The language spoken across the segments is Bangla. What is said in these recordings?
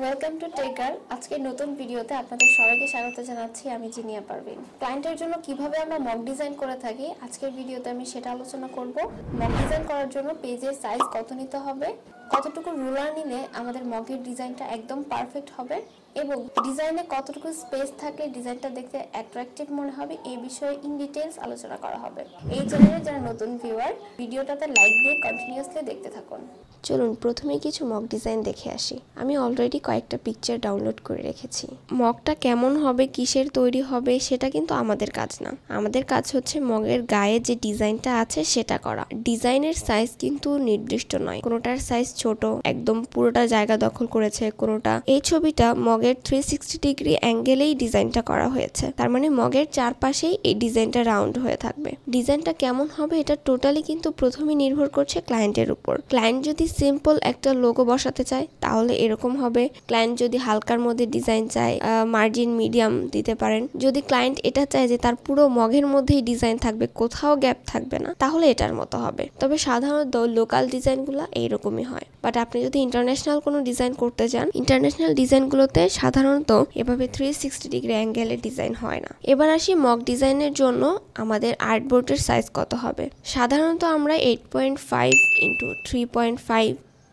ওয়েলকাম টু টেকার। আজকে নতুন ভিডিওতে আপনাদের সবাইকে স্বাগত জানাচ্ছি। আমি জিনিয়া পারভিন। ক্লায়েন্টের জন্য কিভাবে আমরা মক ডিজাইন করে থাকি, আজকের ভিডিওতে আমি সেটা আলোচনা করব। মক ডিজাইন করার জন্য পেজের সাইজ কত নিতে হবে, কতটুকু রুলার নিলে আমাদের মকের ডিজাইনটা একদম পারফেক্ট হবে এবং ডিজাইনে কতটুকু স্পেস থাকলে ডিজাইনটা দেখতে অ্যাট্রাকটিভ মনে হবে, এই বিষয়ে ইন ডিটেইলস আলোচনা করা হবে। এই চ্যানেলে যারা নতুন ভিউয়ার, ভিডিওটাতে লাইক দিয়ে কন্টিনিউয়াসলি দেখতে থাকুন। চলুন প্রথমে কিছু মক ডিজাইন দেখে আসি। আমি অলরেডি কয়েকটা পিকচার ডাউনলোড করে রেখেছি। মকটা কেমন হবে, কিসের তৈরি হবে, সেটা কিন্তু আমাদের কাজ না। আমাদের কাজ হচ্ছে মগের গায়ে যে ডিজাইনটা আছে সেটা করা। ডিজাইনের সাইজ কিন্তু নির্দিষ্ট নয়, কোনোটার সাইজ ছোট একদম পুরোটা জায়গা দখল করেছে, কোনোটা এই ছবিটা মগের 360 ডিগ্রি অ্যাঙ্গেলেই ডিজাইনটা করা হয়েছে। তার মানে মগের চারপাশেই এই ডিজাইনটা রাউন্ড হয়ে থাকবে। ডিজাইনটা কেমন হবে এটা টোটালি কিন্তু প্রথমে নির্ভর করছে ক্লায়েন্টের উপর। ক্লায়েন্ট যদি সিম্পল একটা লোগো বসাতে চায় তাহলে এরকম হবে। ক্লায়েন্ট যদি হালকার মধ্যে ডিজাইন চায়, মার্জিন মিডিয়াম দিতে পারেন। যদি ক্লায়েন্ট এটা চায় যে তার পুরো মগের মধ্যেই ডিজাইন থাকবে, কোথাও গ্যাপ থাকবে না, তাহলে এটার মতো হবে। তবে সাধারণত লোকাল ডিজাইনগুলো এইরকমই হয়। বাট আপনি যদি ইন্টারন্যাশনাল কোনো ডিজাইন করতে চান, ইন্টারন্যাশনাল ডিজাইনগুলোতে সাধারণত এভাবে 360 ডিগ্রি অ্যাঙ্গেলের ডিজাইন হয় না। এবার আসি মক ডিজাইনের জন্য আমাদের আর্টবোর্ডের সাইজ কত হবে। সাধারণত আমরা 8.5 ইন্টু 3.5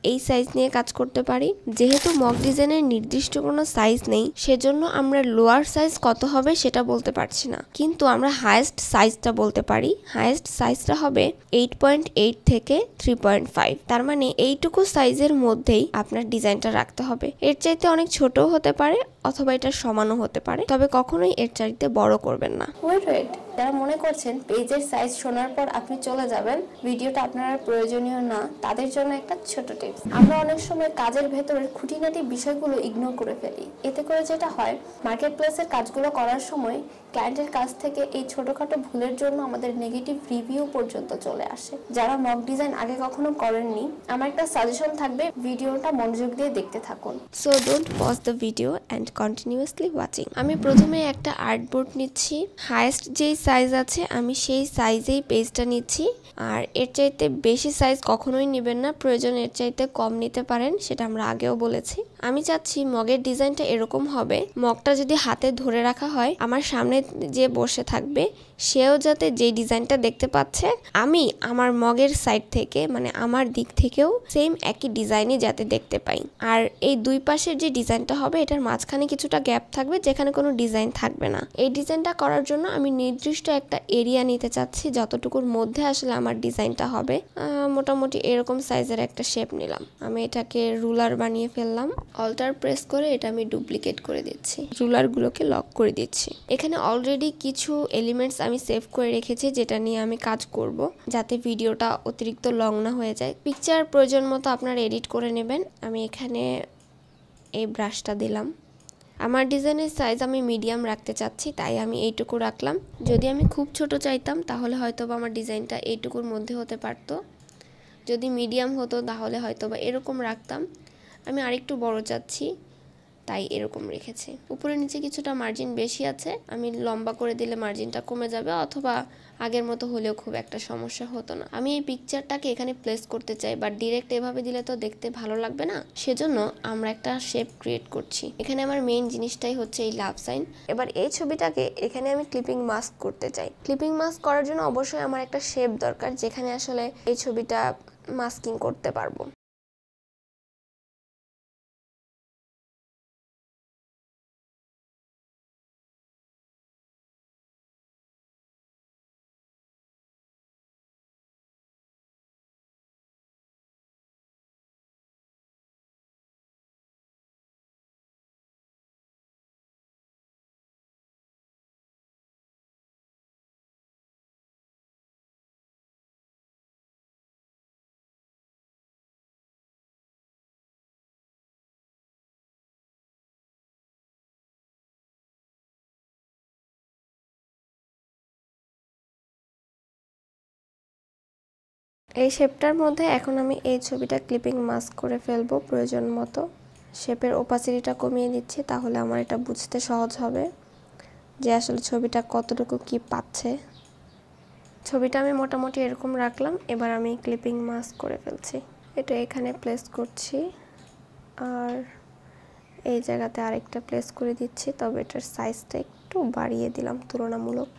এই সাইজ নিয়ে কাজ করতে পারি। যেহেতু মক ডিজাইনের নির্দিষ্ট কোনো সাইজ নেই, সেজন্য আমরা লোয়ার সাইজ কত হবে সেটা বলতে পারছি না, কিন্তু আমরা হাইয়েস্ট সাইজটা বলতে পারি। হাইয়েস্ট সাইজটা হবে 8.8 থেকে 3.5। তার মানে এইটুকু সাইজের মধ্যেই আপনার ডিজাইনটা রাখতে হবে। এর চাইতে অনেক ছোটও হতে পারে অথবা এটা সমানও হতে পারে, তবে কখনোই এর চাইতে বড় করবেন না। ওয়েট, যারা মনে করছেন পেজের সাইজ শোনার পর আপনি চলে যাবেন, ভিডিওটা আপনার আর প্রয়োজনীয় না, তাদের জন্য একটা ছোট টিপস। আমরা অনেক সময় কাজের ভেতরের খুঁটিনাটি বিষয়গুলো ইগনোর করে ফেলি। এতে করে যেটা হয়, মার্কেট প্লেসের কাজগুলো করার সময় ক্লায়েন্টের কাছ থেকে এই ছোটখাটো ভুলের জন্য আমাদের নেগেটিভ রিভিউ পর্যন্ত চলে আসে। যারা মক ডিজাইন আগে কখনো করেননি, আমার একটা সাজেশন থাকবে, ভিডিওটা মনোযোগ দিয়ে দেখতে থাকুন। So don't pause the video and continuously watching. আমি প্রথমে একটা আর্টবোর্ড নিচ্ছি। হাইয়েস্ট যেই সাইজ আছে আমি সেই সাইজেই পেজটা নিচ্ছি। আর এর চাইতে বেশি সাইজ কখনোই নেবেন না, প্রয়োজন এর চাইতে কম নিতে পারেন, সেটা আমরা আগেও বলেছি। আমি চাচ্ছি মগের ডিজাইনটা এরকম হবে, মগটা যদি হাতে ধরে রাখা হয়, আমার সামনে যে বসে থাকবে সেও যাতে যে ডিজাইনটা দেখতে পাচ্ছে, আমি আমার মগের সাইড থেকে মানে আমার দিক থেকেও সেম একই ডিজাইনই যাতে দেখতে পাই। আর এই দুই পাশের যে ডিজাইনটা হবে, এটার মাঝখানে কিছুটা গ্যাপ থাকবে যেখানে কোনো ডিজাইন থাকবে না। এই ডিজাইনটা করার জন্য আমি নির্দিষ্ট একটা এরিয়া নিতে চাচ্ছি, যতটুকুর মধ্যে আসলে আমার ডিজাইনটা হবে। মোটামুটি এরকম সাইজের একটা শেপ নিলাম। আমি এটাকে রুলার বানিয়ে ফেললাম। অল্টার প্রেস করে এটা আমি ডুপ্লিকেট করে দিচ্ছি, রুলারগুলোকে লক করে দিচ্ছি। এখানে অলরেডি কিছু এলিমেন্টস আমি সেভ করে রেখেছি যেটা নিয়ে আমি কাজ করব, যাতে ভিডিওটা অতিরিক্ত লং না হয়ে যায়। পিকচার প্রয়োজন মতো আপনারা এডিট করে নেবেন। আমি এখানে এই ব্রাশটা দিলাম। আমার ডিজাইনের সাইজ আমি মিডিয়াম রাখতে চাচ্ছি, তাই আমি এইটুকু রাখলাম। যদি আমি খুব ছোট চাইতাম তাহলে হয়তো বা আমার ডিজাইনটা এইটুকুর মধ্যে হতে পারতো। যদি মিডিয়াম হতো তাহলে হয়তো বা এরকম রাখতাম। আমি আরেকটু বড় চাচ্ছি, তাই এরকম রেখেছি। উপরে নিচে কিছুটা মার্জিন বেশি আছে, আমি লম্বা করে দিলে মার্জিনটা কমে যাবে, অথবা আগের মতো হলেও খুব একটা সমস্যা হতো না। আমি এই পিকচারটাকে এখানে প্লেস করতে চাই, বাট ডিরেক্ট এভাবে দিলে তো দেখতে ভালো লাগবে না, সেজন্য আমরা একটা শেপ ক্রিয়েট করছি। এখানে আমার মেইন জিনিসটাই হচ্ছে এই লাভ সাইন। এবার এই ছবিটাকে এখানে আমি ক্লিপিং মাস্ক করতে চাই। ক্লিপিং মাস্ক করার জন্য অবশ্যই আমার একটা শেপ দরকার যেখানে আসলে এই ছবিটা মাস্কিং করতে পারবো। এই শেপটার মধ্যে এখন আমি এই ছবিটা ক্লিপিং মাস্ক করে ফেলবো প্রয়োজন মতো। শেপের ওপাসিটিটা কমিয়ে দিচ্ছি, তাহলে আমার এটা বুঝতে সহজ হবে যে আসলে ছবিটা কতটুকু কি পাচ্ছে। ছবিটা আমি মোটামুটি এরকম রাখলাম। এবার আমি ক্লিপিং মাস্ক করে ফেলছি। এটা এখানে প্লেস করছি, আর এই জায়গাতে আরেকটা প্লেস করে দিচ্ছি, তবে এটার সাইজটা একটু বাড়িয়ে দিলাম তুলনামূলক।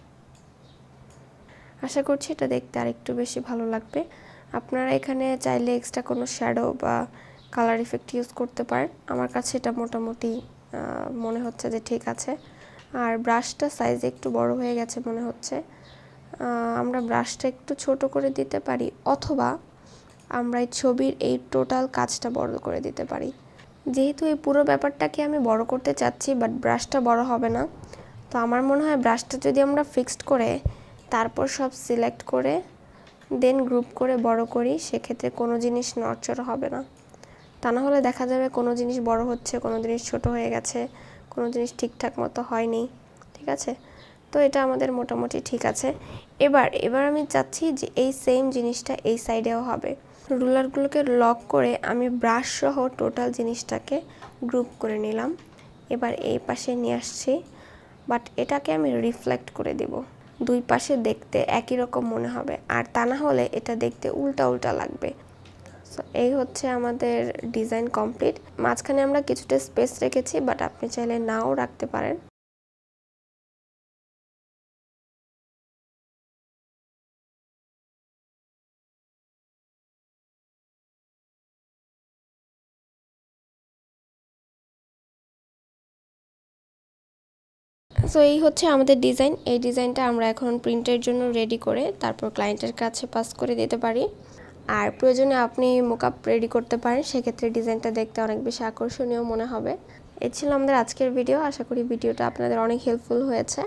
আশা করছি এটা দেখতে আরেকটু বেশি ভালো লাগবে। আপনারা এখানে চাইলে এক্সট্রা কোনো শ্যাডো বা কালার ইফেক্ট ইউজ করতে পারেন। আমার কাছে এটা মোটামুটি মনে হচ্ছে যে ঠিক আছে। আর ব্রাশটা সাইজ একটু বড় হয়ে গেছে মনে হচ্ছে। আমরা ব্রাশটা একটু ছোট করে দিতে পারি, অথবা আমরা এই ছবির এই টোটাল কাজটা বড় করে দিতে পারি। যেহেতু এই পুরো ব্যাপারটাকে আমি বড় করতে চাচ্ছি, বাট ব্রাশটা বড় হবে না, তো আমার মনে হয় ব্রাশটা যদি আমরা ফিক্সড করে তারপর সব সিলেক্ট করে দেন গ্রুপ করে বড় করি, সেক্ষেত্রে কোনো জিনিস নড়চড় হবে না। তা না হলে দেখা যাবে কোনো জিনিস বড় হচ্ছে, কোনো জিনিস ছোট হয়ে গেছে, কোনো জিনিস ঠিকঠাক মতো হয়নি। ঠিক আছে, তো এটা আমাদের মোটামুটি ঠিক আছে। এবার আমি চাচ্ছি যে এই সেম জিনিসটা এই সাইডেও হবে। রুলারগুলোকে লক করে আমি ব্রাশ সহ টোটাল জিনিসটাকে গ্রুপ করে নিলাম। এবার এই পাশে নিয়ে আসছি, বাট এটাকে আমি রিফ্লেক্ট করে দেব। দুই পাশে দেখতে একই রকম মনে হবে, আর তা না হলে এটা দেখতে উল্টা উল্টা লাগবে। সো এই হচ্ছে আমাদের ডিজাইন কমপ্লিট। মাঝখানে আমরা কিছুটা স্পেস রেখেছি, বাট আপনি চাইলে নাও রাখতে পারেন। সো এই হচ্ছে আমাদের ডিজাইন। এই ডিজাইনটা আমরা এখন প্রিন্টের জন্য রেডি করে তারপর ক্লায়েন্টের কাছে পাস করে দিতে পারি। আর প্রয়োজনে আপনি মোকআপ রেডি করতে পারেন, সেক্ষেত্রে ডিজাইনটা দেখতে অনেক বেশি আকর্ষণীয় মনে হবে। এই ছিল আমাদের আজকের ভিডিও। আশা করি ভিডিওটা আপনাদের অনেক হেল্পফুল হয়েছে।